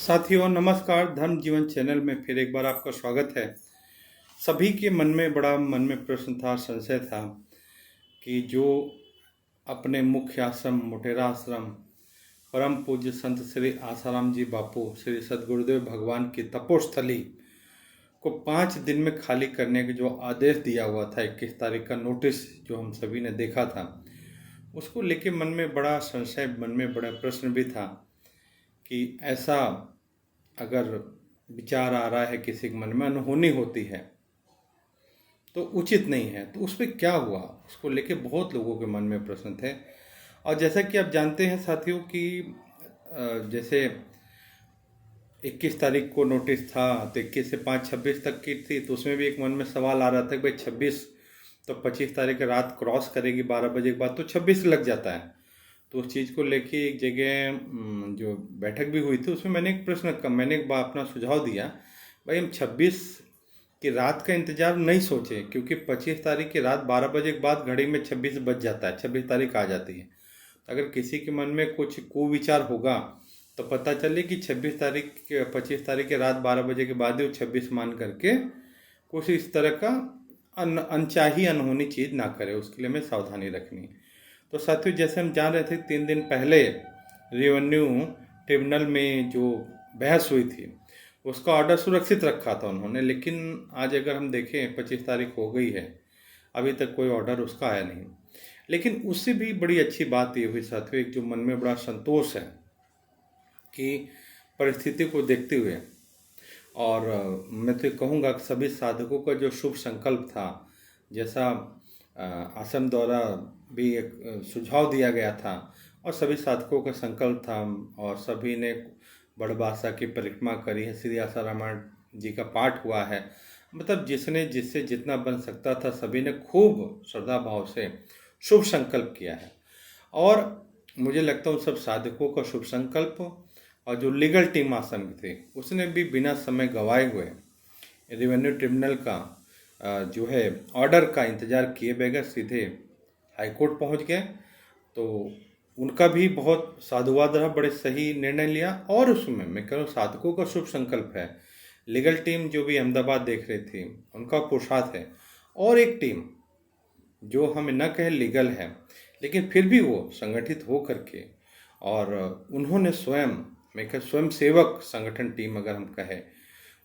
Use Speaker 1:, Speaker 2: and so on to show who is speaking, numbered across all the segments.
Speaker 1: साथियों नमस्कार। धर्म जीवन चैनल में फिर एक बार आपका स्वागत है। सभी के मन में प्रश्न था, संशय था कि जो अपने मुख्य आश्रम मोटेरा आश्रम परम पूज्य संत श्री आसाराम जी बापू श्री सदगुरुदेव भगवान की तपोस्थली को 5 दिन में खाली करने का जो आदेश दिया हुआ था, 21 तारीख का नोटिस जो हम सभी ने देखा था, उसको लेके मन में बड़ा संशय, मन में बड़ा प्रश्न भी था कि ऐसा अगर विचार आ रहा है किसी के मन में, अनहोनी होती है तो उचित नहीं है, तो उस पर क्या हुआ, उसको लेके बहुत लोगों के मन में प्रश्न थे। और जैसा कि आप जानते हैं साथियों कि जैसे 21 तारीख को नोटिस था तो 21 से 5 26 तक की थी, तो उसमें भी एक मन में सवाल आ रहा था कि भाई 26 तो 25 तारीख की रात क्रॉस करेगी 12 बजे के बाद, तो 26 लग जाता है। तो उस चीज़ को लेके एक जगह जो बैठक भी हुई थी, उसमें मैंने अपना सुझाव दिया, भाई हम 26 की रात का इंतज़ार नहीं सोचे, क्योंकि 25 तारीख की रात 12 बजे के बाद घड़ी में 26 बज जाता है, 26 तारीख आ जाती है। अगर किसी के मन में कुछ कुविचार होगा तो पता चले कि 25 तारीख की रात 12 बजे के बाद ही वो 26 मान करके कुछ इस तरह का अनचाही अनहोनी चीज़ ना करे, उसके लिए हमें सावधानी रखनी है। तो साथियों, जैसे हम जान रहे थे 3 दिन पहले रेवेन्यू ट्रिब्यूनल में जो बहस हुई थी उसका ऑर्डर सुरक्षित रखा था उन्होंने, लेकिन आज अगर हम देखें 25 तारीख हो गई है, अभी तक कोई ऑर्डर उसका आया नहीं। लेकिन उससे भी बड़ी अच्छी बात ये हुई साथियों, एक जो मन में बड़ा संतोष है कि परिस्थिति को देखते हुए, और मैं तो कहूँगा कि सभी साधकों का जो शुभ संकल्प था, जैसा आश्रम द्वारा भी एक सुझाव दिया गया था और सभी साधकों का संकल्प था, और सभी ने बड़बासा की परिक्रमा करी है, श्री आसाराम जी का पाठ हुआ है, मतलब जिससे जितना बन सकता था सभी ने खूब श्रद्धा भाव से शुभ संकल्प किया है। और मुझे लगता है उन सब साधकों का शुभ संकल्प और जो लीगल टीम आश्रम की थी उसने भी बिना समय गंवाए हुए रेवेन्यू ट्रिब्यूनल का जो है ऑर्डर का इंतज़ार किए बगैर सीधे हाईकोर्ट पहुंच गए। तो उनका भी बहुत साधुवाद रहा, बड़े सही निर्णय लिया। और उसमें मैं कह रहा हूँ साधकों का शुभ संकल्प है, लीगल टीम जो भी अहमदाबाद देख रही थी उनका पुरुषार्थ है, और एक टीम जो हमें न कहे लीगल है लेकिन फिर भी वो संगठित हो करके, और उन्होंने स्वयं सेवक संगठन टीम अगर हम कहें,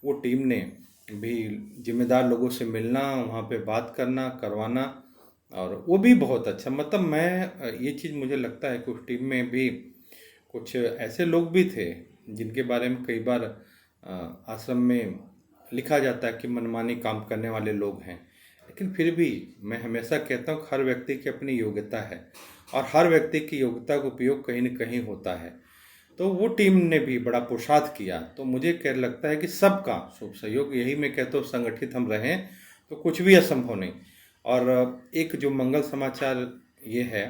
Speaker 1: वो टीम ने भी जिम्मेदार लोगों से मिलना, वहाँ पे बात करना, करवाना, और वो भी बहुत अच्छा। मतलब मैं ये चीज़ मुझे लगता है कि उस टीम में भी कुछ ऐसे लोग भी थे जिनके बारे में कई बार आश्रम में लिखा जाता है कि मनमानी काम करने वाले लोग हैं, लेकिन फिर भी मैं हमेशा कहता हूँ हर व्यक्ति की अपनी योग्यता है और हर व्यक्ति की योग्यता का उपयोग कहीं न कहीं होता है। तो वो टीम ने भी बड़ा पुरुषार्थ किया, तो मुझे क्या लगता है कि सबका शुभ सहयोग, यही मैं कहता हूँ संगठित हम रहें तो कुछ भी असंभव नहीं। और एक जो मंगल समाचार ये है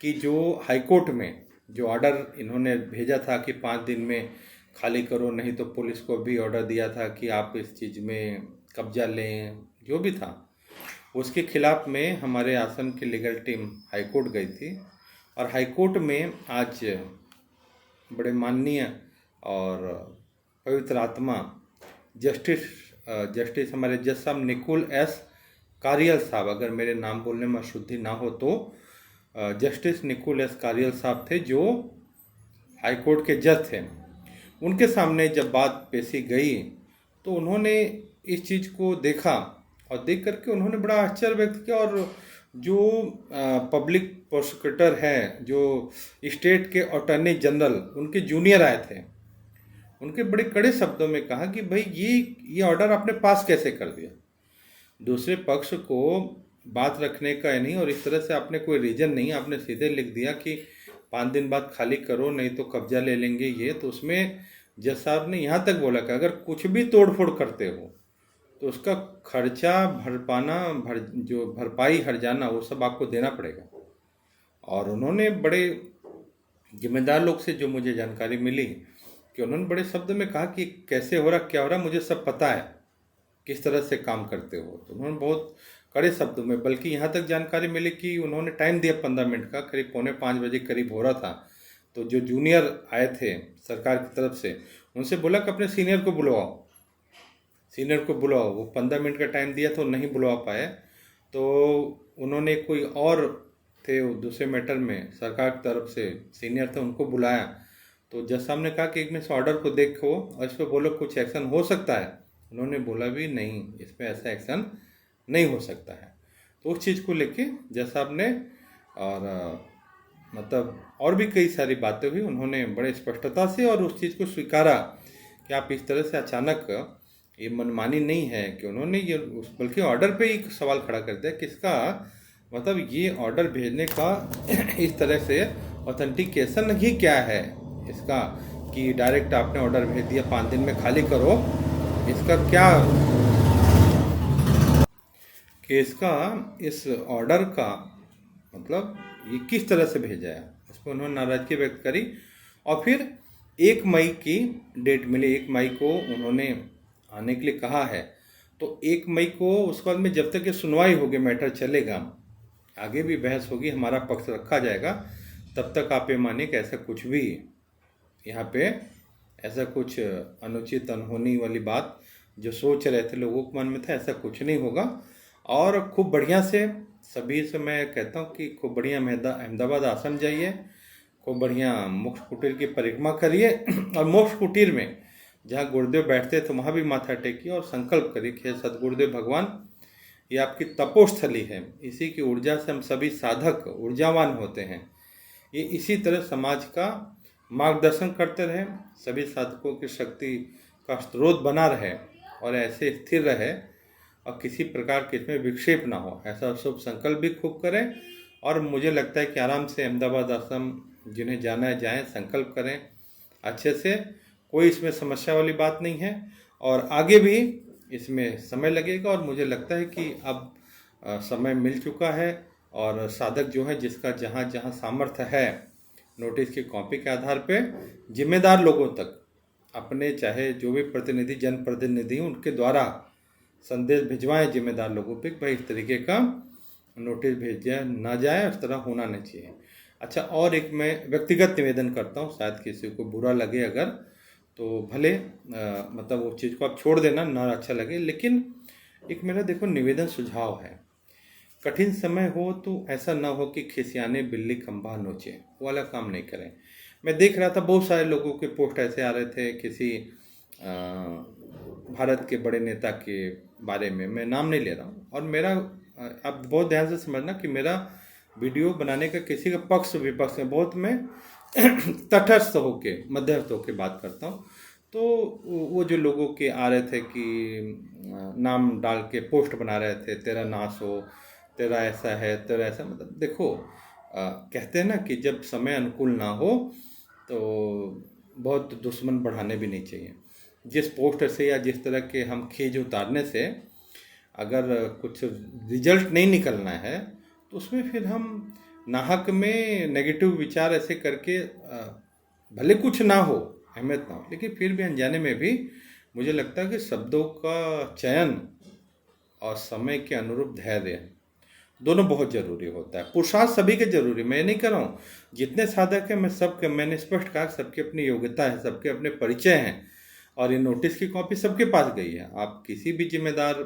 Speaker 1: कि जो हाईकोर्ट में जो ऑर्डर इन्होंने भेजा था कि 5 दिन में खाली करो, नहीं तो पुलिस को भी ऑर्डर दिया था कि आप इस चीज़ में कब्जा लें, जो भी था उसके खिलाफ में हमारे आश्रम की लीगल टीम हाईकोर्ट गई थी। और हाईकोर्ट में आज बड़े माननीय और पवित्र आत्मा जस्टिस हमारे जज साहब निकुल एस कारियल साहब, अगर मेरे नाम बोलने में अशुद्धि ना हो तो जस्टिस निकुल एस कारियल साहब थे, जो हाईकोर्ट के जज थे। उनके सामने जब बात पेशी गई तो उन्होंने इस चीज़ को देखा, और देख करके उन्होंने बड़ा आश्चर्य व्यक्त किया। और जो पब्लिक प्रोसिक्यूटर हैं, जो स्टेट के अटॉर्नी जनरल उनके जूनियर आए थे, उनके बड़े कड़े शब्दों में कहा कि भाई ये ऑर्डर आपने पास कैसे कर दिया, दूसरे पक्ष को बात रखने का नहीं, और इस तरह से आपने कोई रीजन नहीं, आपने सीधे लिख दिया कि 5 दिन बाद खाली करो नहीं तो कब्जा ले लेंगे। ये तो उसमें जज साहब ने यहाँ तक बोला कि अगर कुछ भी तोड़फोड़ करते हो तो उसका खर्चा जो भरपाई हर्जाना वो सब आपको देना पड़ेगा। और उन्होंने बड़े जिम्मेदार लोग से जो मुझे जानकारी मिली कि उन्होंने बड़े शब्द में कहा कि कैसे हो रहा, क्या हो रहा, मुझे सब पता है, किस तरह से काम करते हो। तो उन्होंने बहुत कड़े शब्दों में, बल्कि यहाँ तक जानकारी मिली कि उन्होंने टाइम दिया 15 मिनट का, करीब 4:45 बजे करीब हो रहा था। तो जो जूनियर आए थे सरकार की तरफ से, उनसे बोला कि अपने सीनियर को बुलवाओ, सीनियर को बुलाओ। वो 15 मिनट का टाइम दिया तो नहीं बुलवा पाए, तो उन्होंने कोई और थे वो दूसरे मैटर में सरकार की तरफ से सीनियर थे, उनको बुलाया। तो जज साहब ने कहा कि एक मिनट ऑर्डर को देखो और इस पर बोलो कुछ एक्शन हो सकता है। उन्होंने बोला भी नहीं, इस पर ऐसा एक्शन नहीं हो सकता है। तो उस चीज़ को लेके जज साहब ने और मतलब और भी कई सारी बातें हुई, उन्होंने बड़े स्पष्टता से और उस चीज़ को स्वीकारा कि आप इस तरह से अचानक, ये मनमानी नहीं है कि उन्होंने ये बल्कि ऑर्डर पे ही सवाल खड़ा कर दिया कि इसका मतलब ये ऑर्डर भेजने का इस तरह से ऑथेंटिकेशन ही क्या है इसका, कि डायरेक्ट आपने ऑर्डर भेज दिया 5 दिन में खाली करो, इसका क्या, कि इसका इस ऑर्डर का मतलब ये किस तरह से भेजा है। उस पर उन्होंने नाराजगी व्यक्त करी और फिर 1 मई की डेट मिली, 1 मई को उन्होंने आने के लिए कहा है। तो 1 मई को उसके बाद में जब तक ये सुनवाई होगी, मैटर चलेगा, आगे भी बहस होगी, हमारा पक्ष रखा जाएगा, तब तक आप ये मानिए कि ऐसा कुछ भी यहाँ पे ऐसा कुछ अनुचित अनहोनी वाली बात जो सोच रहे थे लोगों के मन में था, ऐसा कुछ नहीं होगा। और खूब बढ़िया से सभी से मैं कहता हूँ कि खूब बढ़िया अहमदाबाद आश्रम जाइए, खूब बढ़िया मोक्ष कुटीर की परिक्रमा करिए और मोक्ष कुटीर में जहाँ गुरुदेव बैठते थे वहाँ भी माथा टेकिए और संकल्प करिए कि सदगुरुदेव भगवान, ये आपकी तपोस्थली है, इसी की ऊर्जा से हम सभी साधक ऊर्जावान होते हैं। ये इसी तरह समाज का मार्गदर्शन करते रहे, सभी साधकों की शक्ति का स्रोत बना रहे और ऐसे स्थिर रहे और किसी प्रकार के इसमें विक्षेप ना हो, ऐसा शुभ संकल्प भी खूब करें। और मुझे लगता है कि आराम से अहमदाबाद आश्रम जिन्हें जाना है जाएं, संकल्प करें अच्छे से, कोई इसमें समस्या वाली बात नहीं है। और आगे भी इसमें समय लगेगा और मुझे लगता है कि अब समय मिल चुका है और साधक जो है जिसका जहाँ जहाँ सामर्थ्य है, नोटिस की कॉपी के आधार पे जिम्मेदार लोगों तक अपने चाहे जो भी प्रतिनिधि जनप्रतिनिधि उनके द्वारा संदेश भिजवाएं जिम्मेदार लोगों पे, भाई इस तरीके का नोटिस भेजा ना जाए, उस तरह होना नहीं चाहिए। अच्छा, और एक मैं व्यक्तिगत निवेदन करता हूँ, शायद किसी को बुरा लगे अगर, तो भले मतलब उस चीज़ को आप छोड़ देना, ना अच्छा लगे, लेकिन एक मेरा देखो निवेदन सुझाव है, कठिन समय हो तो ऐसा ना हो कि खिसियाने बिल्ली खंभा नोचे, वो वाला काम नहीं करें। मैं देख रहा था बहुत सारे लोगों के पोस्ट ऐसे आ रहे थे किसी भारत के बड़े नेता के बारे में, मैं नाम नहीं ले रहा हूँ, और मेरा आप बहुत ध्यान से समझना कि मेरा वीडियो बनाने का किसी का पक्ष विपक्ष में बहुत मैं तटस्थ होके मध्यस्थ होके बात करता हूँ। तो वो जो लोगों के आ रहे थे कि नाम डाल के पोस्ट बना रहे थे, तेरा नाश हो, तेरा ऐसा है, तेरा ऐसा, मतलब देखो कहते हैं ना कि जब समय अनुकूल ना हो तो बहुत दुश्मन बढ़ाने भी नहीं चाहिए। जिस पोस्ट से या जिस तरह के हम खींच उतारने से अगर कुछ रिजल्ट नहीं निकलना है तो उसमें फिर हम नाहक में नेगेटिव विचार ऐसे करके भले कुछ ना हो, अहमियत ना हो, लेकिन फिर भी अनजाने में भी मुझे लगता है कि शब्दों का चयन और समय के अनुरूप धैर्य दोनों बहुत जरूरी होता है। पुरुषार्थ सभी के जरूरी, मैं नहीं कर रहा हूँ, जितने साधक हैं मैं सबके, मैंने स्पष्ट कहा सबकी अपनी योग्यता है, सबके अपने परिचय हैं और ये नोटिस की कॉपी सबके पास गई है। आप किसी भी जिम्मेदार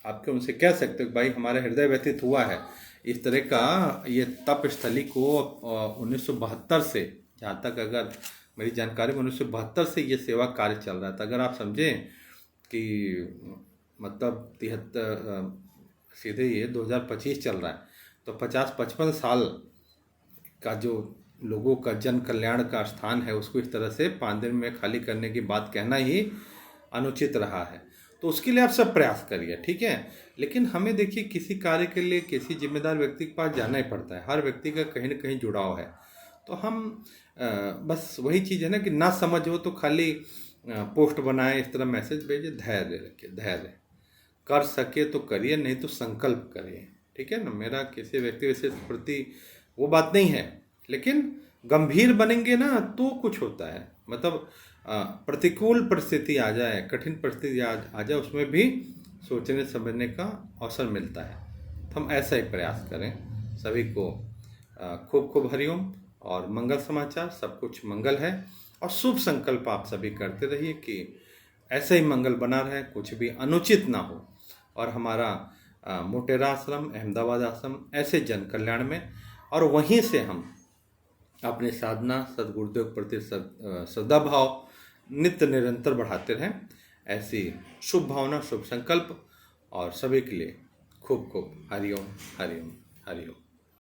Speaker 1: आपके उनसे कह सकते हो भाई हमारा हृदय व्यथित हुआ है, इस तरह का ये तप स्थली को 1972 से, जहाँ तक अगर मेरी जानकारी में 1972 से ये सेवा कार्य चल रहा था। अगर आप समझें कि मतलब 73 सीधे ये 2025 चल रहा है, तो 50-55 साल का जो लोगों का जन कल्याण का स्थान है उसको इस तरह से 5 दिन में खाली करने की बात कहना ही अनुचित रहा है। तो उसके लिए आप सब प्रयास करिए, ठीक है। लेकिन हमें देखिए किसी कार्य के लिए किसी जिम्मेदार व्यक्ति के पास जाना ही पड़ता है, हर व्यक्ति का कहीं ना कहीं जुड़ाव है। तो हम बस वही चीज़ है ना कि ना समझ हो तो खाली पोस्ट बनाए, इस तरह मैसेज भेजे, धैर्य रखिए, धैर्य कर सके तो करिए, नहीं तो संकल्प करिए, ठीक है ना। मेरा किसी व्यक्ति विशेष प्रति वो बात नहीं है, लेकिन गंभीर बनेंगे ना तो कुछ होता है, मतलब प्रतिकूल परिस्थिति आ जाए, कठिन परिस्थिति आ जाए, उसमें भी सोचने समझने का अवसर मिलता है। तो हम ऐसा ही प्रयास करें। सभी को खूब खूब हरिओम और मंगल समाचार, सब कुछ मंगल है। और शुभ संकल्प आप सभी करते रहिए कि ऐसे ही मंगल बना रहे, कुछ भी अनुचित ना हो, और हमारा मोटेरा आश्रम, अहमदाबाद आश्रम ऐसे जन कल्याण में, और वहीं से हम अपने साधना सदगुरुदेव के प्रति श्रद्धा भाव नित्य निरंतर बढ़ाते रहें। ऐसी शुभ भावना, शुभ संकल्प, और सभी के लिए खूब खूब हरिओम हरिओम हरिओम।